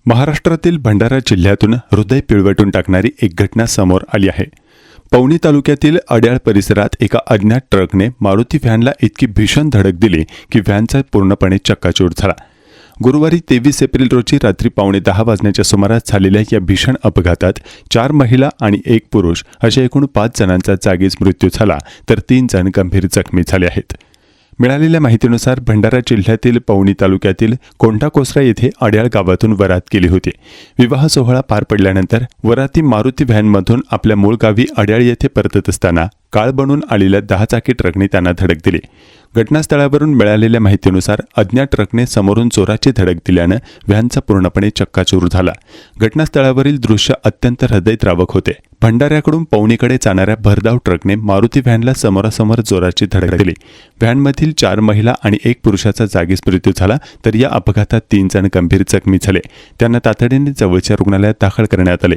महाराष्ट्रातील भंडारा जिल्ह्यातून हृदय पिळवटून टाकणारी एक घटना समोर आली आहे। पवनी तालुक्यातील अड्याळ परिसरात एका अज्ञात ट्रकने मारुती व्हॅनला इतकी भीषण धडक दिली की व्हॅनचा पूर्णपणे चक्काचूर झाला। गुरुवारी 23 एप्रिल रोजी रात्री 9:15 वाजण्याच्या सुमारास झालेल्या या भीषण अपघातात 4 महिला आणि 1 पुरुष अशा एकूण 5 जणांचा जागीच मृत्यू झाला, तर 3 जण गंभीर जखमी झाले आहेत। मिळालेल्या माहितीनुसार भंडारा जिल्ह्यातील पवनी तालुक्यातील कोंढाकोसरा येथे अड्याळ गावातून वरात गेली होती। विवाह सोहळा पार पडल्यानंतर वराती मारुती व्हॅनमधून आपल्या मूळ गावी अड्याळ येथे परतत असताना काळ बनून आलेल्या 10 चाकी ट्रकने त्यांना धडक दिली। घटनास्थळावरून मिळालेल्या माहितीनुसार अज्ञात ट्रकने समोरून जोराची धडक दिल्यानं व्हॅनचा पूर्णपणे चक्काचूर झाला। घटनास्थळावरील दृश्य अत्यंत हृदयद्रावक होते। भंडाऱ्याकडून पवनीकडे जाणाऱ्या भरधाव ट्रकने मारुती व्हॅनला समोरासमोर जोराची धडक दिली। व्हॅनमधील 4 महिला आणि 1 पुरुषाचा जागीच मृत्यू झाला, तर या अपघातात 3 जण गंभीर जखमी झाले। त्यांना तातडीने जवळच्या रुग्णालयात दाखल करण्यात आले।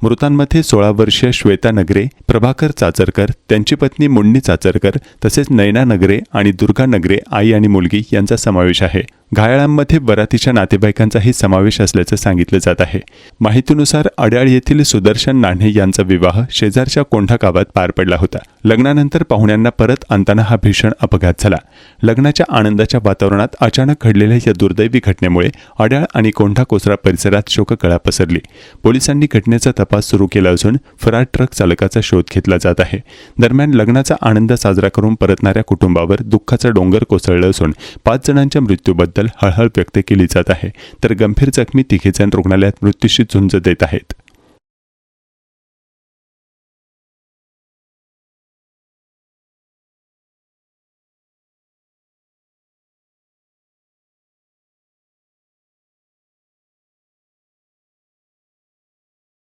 मृतांमध्ये 16 वर्षीय श्वेता नगरे, प्रभाकर चाचरकर, त्यांची पत्नी मुन्नी चाचरकर तसेच नैना नगरे आणि दुर्गा नगरे आई आणि मुलगी यांचा समावेश आहे। घायाळांमध्ये वरातीच्या नातेवाईकांचाही समावेश असल्याचं सांगितलं जात आहे। माहितीनुसार अड्याळ येथील सुदर्शन नान्हे यांचा विवाह शेजारच्या कोंढा गावात पार पडला होता। लग्नानंतर पाहुण्यांना परत आणताना हा भीषण अपघात झाला। लग्नाच्या आनंदाच्या वातावरणात अचानक घडलेल्या या दुर्दैवी घटनेमुळे अड्याळ आणि कोंढाकोसरा परिसरात शोककळा पसरली। पोलिसांनी घटनेचा तपास सुरू केला असून फरार ट्रक चालकाचा शोध घेतला जात आहे। दरम्यान लग्नाचा आनंद साजरा करून परतणाऱ्या कुटुंबावर दुःखाचा डोंगर कोसळला असून 5 जणांच्या मृत्यूबद्दल हळहळ व्यक्त केली जात आहे, तर गंभीर जखमी 3 जण रुग्णालयात मृत्यूशी झुंज देत आहेत।